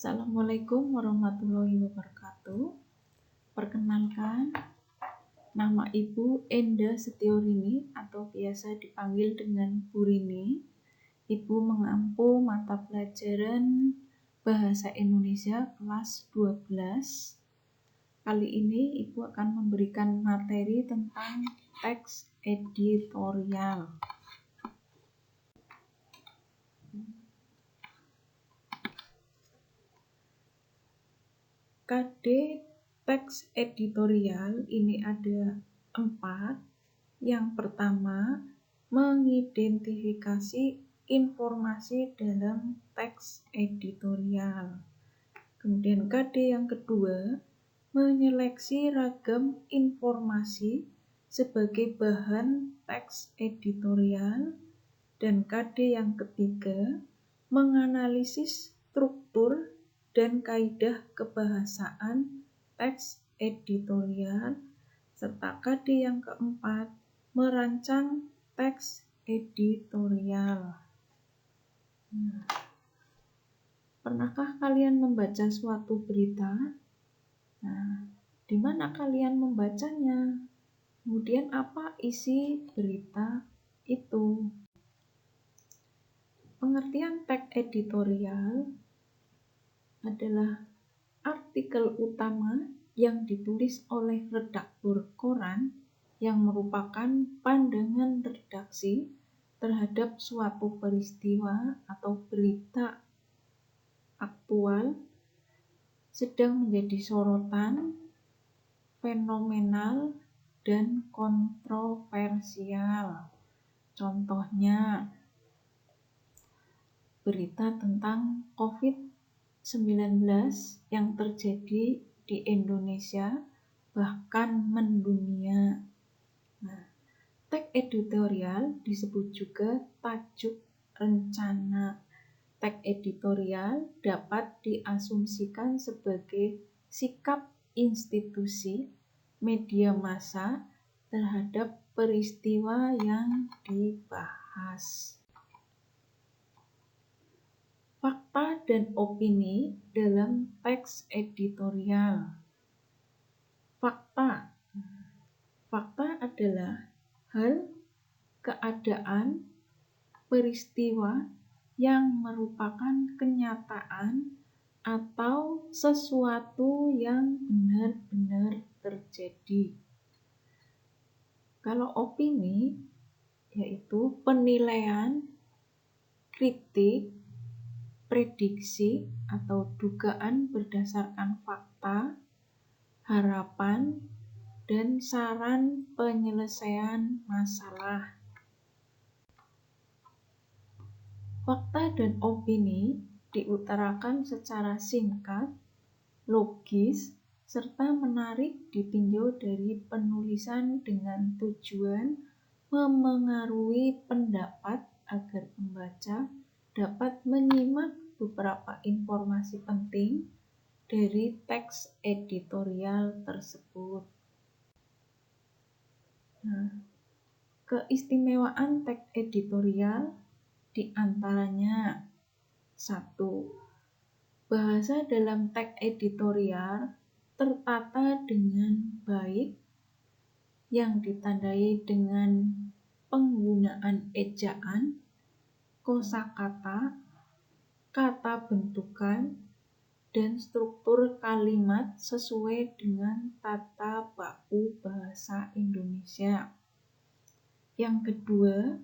Assalamualaikum warahmatullahi wabarakatuh. Perkenalkan, nama Ibu Enda Setiorini atau biasa dipanggil dengan Bu Rini. Ibu mengampu mata pelajaran Bahasa Indonesia kelas 12. Kali ini Ibu akan memberikan materi tentang teks editorial. KD teks editorial ini ada 4. Yang pertama, mengidentifikasi informasi dalam teks editorial. Kemudian KD yang kedua, menyeleksi ragam informasi sebagai bahan teks editorial. Dan KD yang ketiga, menganalisis struktur dan kaidah kebahasaan teks editorial, serta KD yang keempat, merancang teks editorial. Pernahkah kalian membaca suatu berita? Di mana kalian membacanya? Kemudian apa isi berita itu? Pengertian teks editorial adalah artikel utama yang ditulis oleh redaktur koran yang merupakan pandangan redaksi terhadap suatu peristiwa atau berita aktual, sedang menjadi sorotan, fenomenal, dan kontroversial. Contohnya, berita tentang COVID-19 yang terjadi di Indonesia bahkan mendunia. Teks editorial disebut juga tajuk rencana. Teks editorial dapat diasumsikan sebagai sikap institusi media massa terhadap peristiwa yang dibahas. Fakta dan opini dalam teks editorial. Fakta adalah hal, keadaan, peristiwa yang merupakan kenyataan atau sesuatu yang benar-benar terjadi. Kalau opini, yaitu penilaian, kritik, prediksi atau dugaan berdasarkan fakta, harapan, dan saran penyelesaian masalah. Fakta dan opini diutarakan secara singkat, logis, serta menarik ditinjau dari penulisan dengan tujuan memengaruhi pendapat agar pembaca dapat menyimak beberapa informasi penting dari teks editorial tersebut. Keistimewaan teks editorial diantaranya 1. Bahasa dalam teks editorial tertata dengan baik yang ditandai dengan penggunaan ejaan, kosakata, kata bentukan, dan struktur kalimat sesuai dengan tata baku bahasa Indonesia. Yang kedua,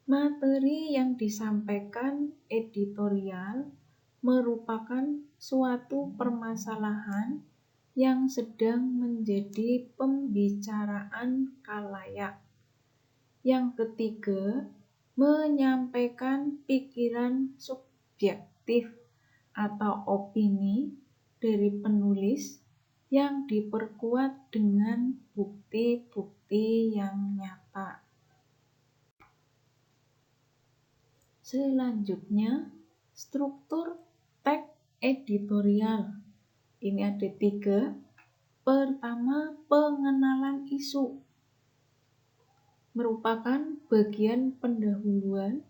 materi yang disampaikan editorial merupakan suatu permasalahan yang sedang menjadi pembicaraan khalayak. Yang ketiga, menyampaikan pikiran subjektif atau opini dari penulis yang diperkuat dengan bukti-bukti yang nyata. Selanjutnya, struktur teks editorial. Ini ada 3. Pertama, pengenalan isu. Merupakan bagian pendahuluan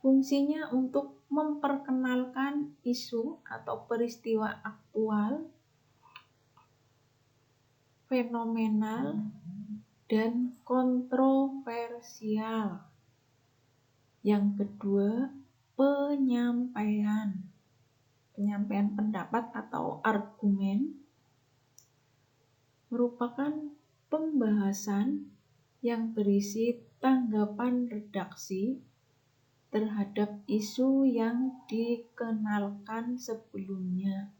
Fungsinya untuk memperkenalkan isu atau peristiwa aktual, fenomenal, dan kontroversial. Yang kedua, penyampaian pendapat atau argumen merupakan pembahasan yang berisi tanggapan redaksi terhadap isu yang dikenalkan sebelumnya.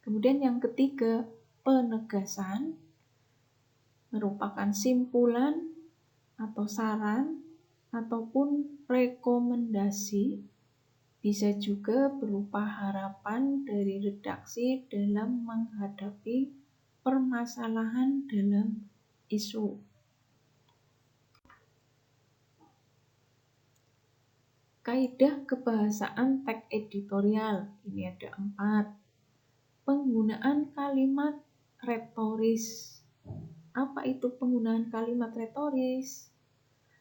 Kemudian yang ketiga, penegasan merupakan simpulan atau saran ataupun rekomendasi, bisa juga berupa harapan dari redaksi dalam menghadapi permasalahan dalam isu. Kaidah kebahasaan teks editorial, ini ada 4. Penggunaan kalimat retoris. Apa itu penggunaan kalimat retoris?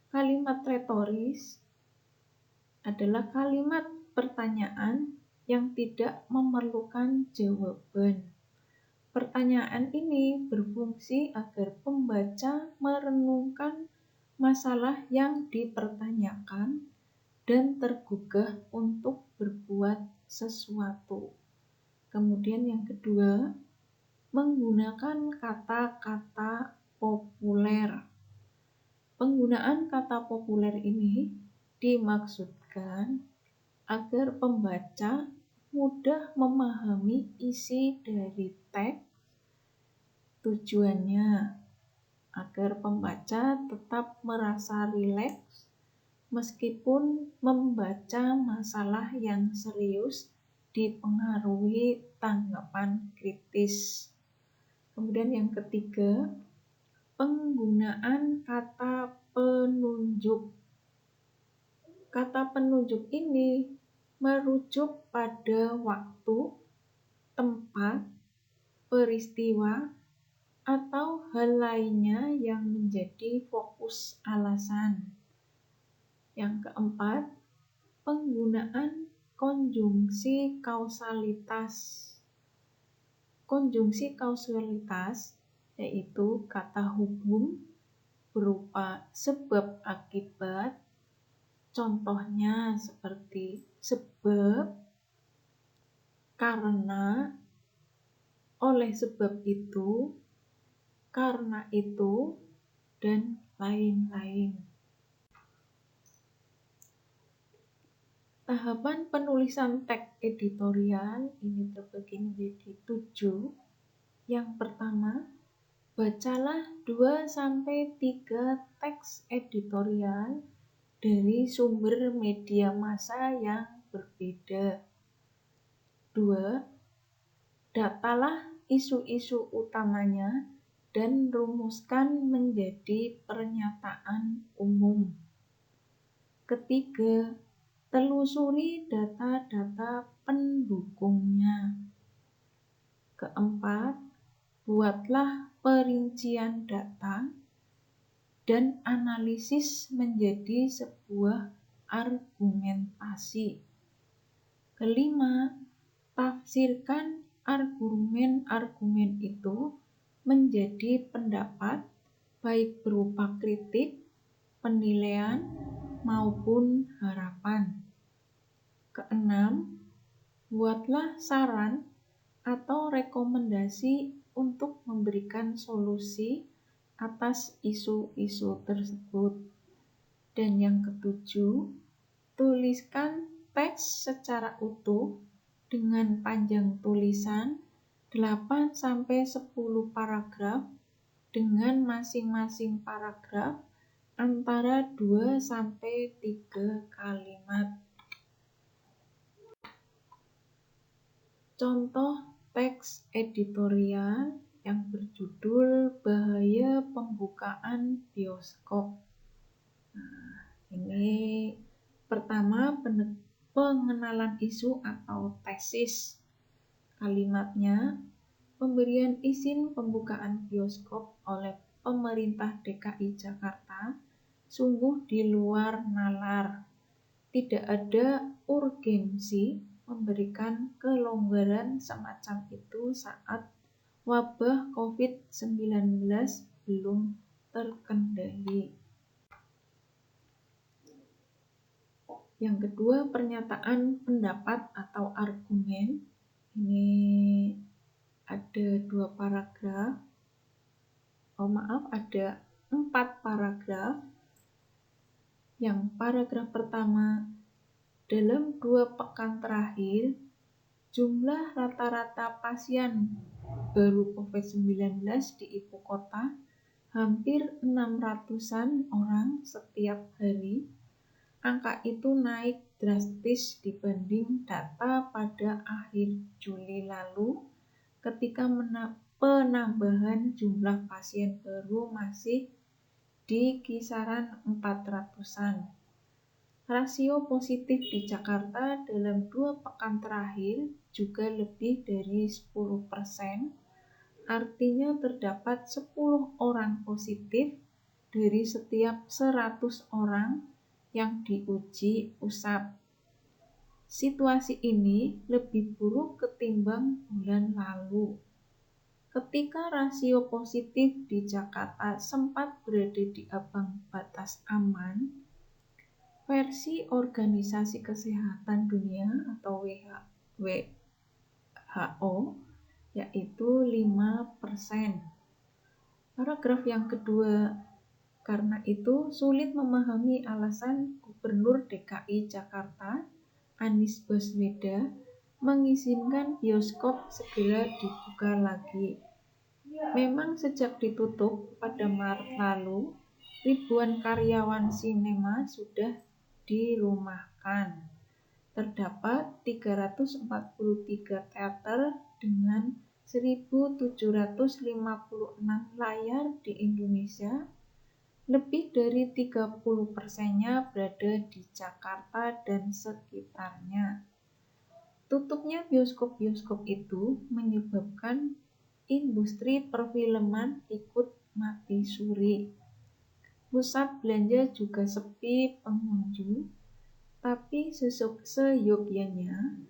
Kalimat retoris adalah kalimat pertanyaan yang tidak memerlukan jawaban. Pertanyaan ini berfungsi agar pembaca merenungkan masalah yang dipertanyakan dan tergugah untuk berbuat sesuatu. Kemudian yang kedua, menggunakan kata-kata populer. Penggunaan kata populer ini dimaksudkan agar pembaca mudah memahami isi dari teks. Tujuannya agar pembaca tetap merasa rileks meskipun membaca masalah yang serius dipengaruhi tanggapan kritis. Kemudian yang ketiga, penggunaan kata penunjuk. Kata penunjuk ini merujuk pada waktu, tempat, peristiwa, atau hal lainnya yang menjadi fokus alasan. Yang keempat, penggunaan konjungsi kausalitas. Konjungsi kausalitas yaitu kata hubung berupa sebab akibat. Contohnya seperti sebab, karena, oleh sebab itu, karena itu, dan lain-lain. Tahapan penulisan teks editorial ini terbagi menjadi 7. Yang pertama, bacalah 2-3 teks editorial dari sumber media massa yang berbeda. 2. Datalah isu-isu utamanya dan rumuskan menjadi pernyataan umum. Ketiga, telusuri data-data pendukungnya. Keempat, buatlah perincian data dan analisis menjadi sebuah argumentasi. Kelima, tafsirkan argumen-argumen itu menjadi pendapat, baik berupa kritik, penilaian, maupun harapan. Keenam, buatlah saran atau rekomendasi untuk memberikan solusi atas isu-isu tersebut. Dan yang ketujuh, tuliskan teks secara utuh dengan panjang tulisan 8-10 paragraf dengan masing-masing paragraf antara 2-3 kalimat. Contoh teks editorial yang berjudul Bahaya Pembukaan Bioskop. Ini pertama, pengenalan isu atau tesis. Kalimatnya, pemberian izin pembukaan bioskop oleh pemerintah DKI Jakarta sungguh di luar nalar. tidak ada urgensi memberikan kelonggaran semacam itu saat wabah COVID-19 belum terkendali. Yang kedua, pernyataan pendapat atau argumen. Ini ada 2 paragraf. Ada 4 paragraf. Yang paragraf pertama, dalam 2 pekan terakhir, jumlah rata-rata pasien baru COVID-19 di ibu kota hampir 600-an orang setiap hari. Angka itu naik drastis dibanding data pada akhir Juli lalu ketika penambahan jumlah pasien baru masih di kisaran 400-an. Rasio positif di Jakarta dalam 2 pekan terakhir juga lebih dari 10%, artinya terdapat 10 orang positif dari setiap 100 orang yang diuji usap. Situasi ini lebih buruk ketimbang bulan lalu. Ketika rasio positif di Jakarta sempat berada di ambang batas aman, versi Organisasi Kesehatan Dunia atau WHO yaitu 5%. Paragraf yang kedua, karena itu sulit memahami alasan Gubernur DKI Jakarta Anies Baswedan mengizinkan bioskop segera dibuka lagi. Memang sejak ditutup pada Maret lalu, ribuan karyawan sinema sudah dirumahkan. Terdapat 343 teater dengan 1.756 layar di Indonesia. Lebih dari 30%-nya berada di Jakarta dan sekitarnya. Tutupnya bioskop-bioskop itu menyebabkan industri perfilman ikut mati suri. Pusat belanja juga sepi pengunjung, tapi seyogyanya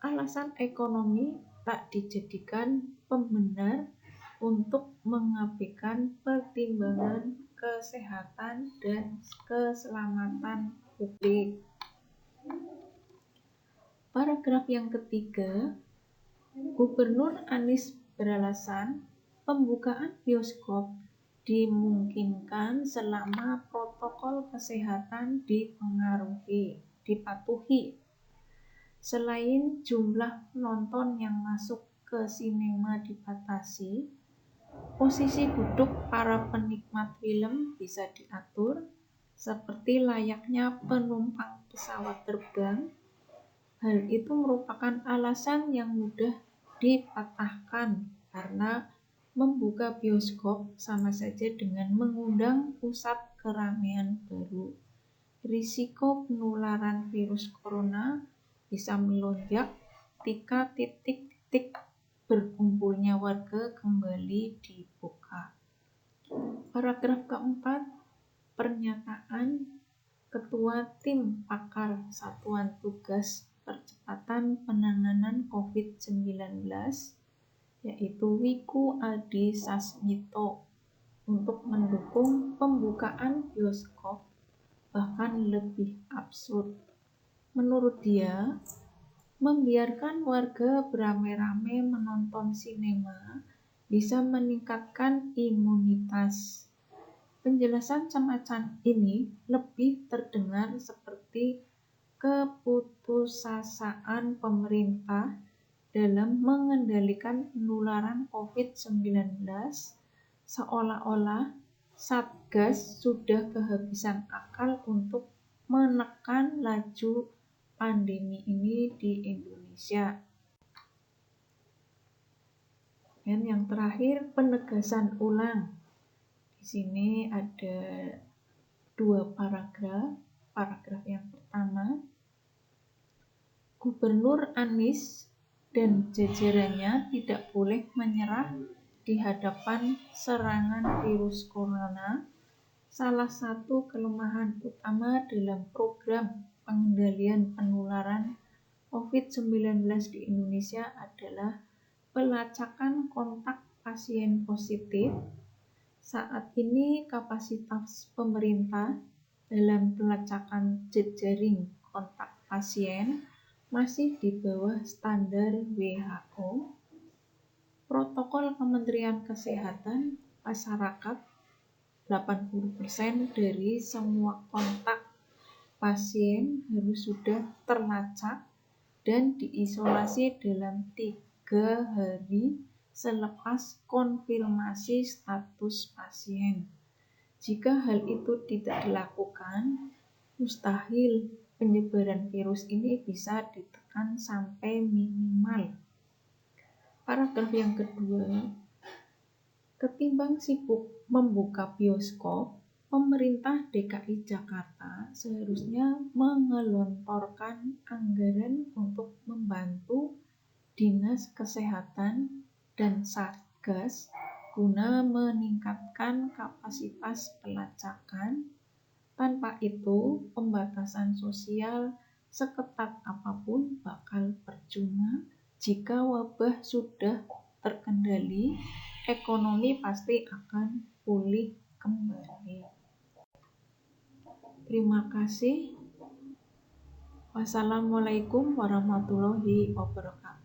alasan ekonomi tak dijadikan pembenar untuk mengabaikan pertimbangan kesehatan dan keselamatan publik. Paragraf yang ketiga, Gubernur Anies beralasan pembukaan bioskop dimungkinkan selama protokol kesehatan dipatuhi. Selain jumlah penonton yang masuk ke sinema dibatasi, posisi duduk para penikmat film bisa diatur seperti layaknya penumpang pesawat terbang. Hal itu merupakan alasan yang mudah dipatahkan karena membuka bioskop sama saja dengan mengundang pusat keramaian baru. Risiko penularan virus corona bisa melonjak ketika titik-titik berkumpulnya warga kembali dibuka. Paragraf keempat, pernyataan Ketua Tim Pakar Satuan Tugas Percepatan Penanganan COVID-19 yaitu Wiku Adi Sasmito untuk mendukung pembukaan bioskop bahkan lebih absurd. Menurut dia, membiarkan warga beramai-ramai menonton sinema bisa meningkatkan imunitas. Penjelasan semacam ini lebih terdengar seperti keputusasaan pemerintah dalam mengendalikan penularan COVID-19, seolah-olah Satgas sudah kehabisan akal untuk menekan laju pandemi ini di Indonesia. Dan yang terakhir, penegasan ulang. Di sini ada 2 paragraf. Paragraf yang pertama, Gubernur Anies dan jajarannya tidak boleh menyerah di hadapan serangan virus corona. Salah satu kelemahan utama dalam program pengendalian penularan COVID-19 di Indonesia adalah pelacakan kontak pasien positif. Saat ini kapasitas pemerintah dalam pelacakan jejaring kontak pasien masih di bawah standar WHO. Protokol Kementerian Kesehatan masyarakat 80% dari semua kontak pasien harus sudah terlacak dan diisolasi dalam 3 hari selepas konfirmasi status pasien. Jika hal itu tidak dilakukan, mustahil penyebaran virus ini bisa ditekan sampai minimal. Paragraf yang kedua, ketimbang sibuk membuka bioskop, pemerintah DKI Jakarta seharusnya mengelontorkan anggaran untuk membantu Dinas Kesehatan dan Satgas guna meningkatkan kapasitas pelacakan. Tanpa itu, pembatasan sosial seketat apapun bakal percuma. Jika wabah sudah terkendali, ekonomi pasti akan pulih kembali. Terima kasih. Wassalamualaikum warahmatullahi wabarakatuh.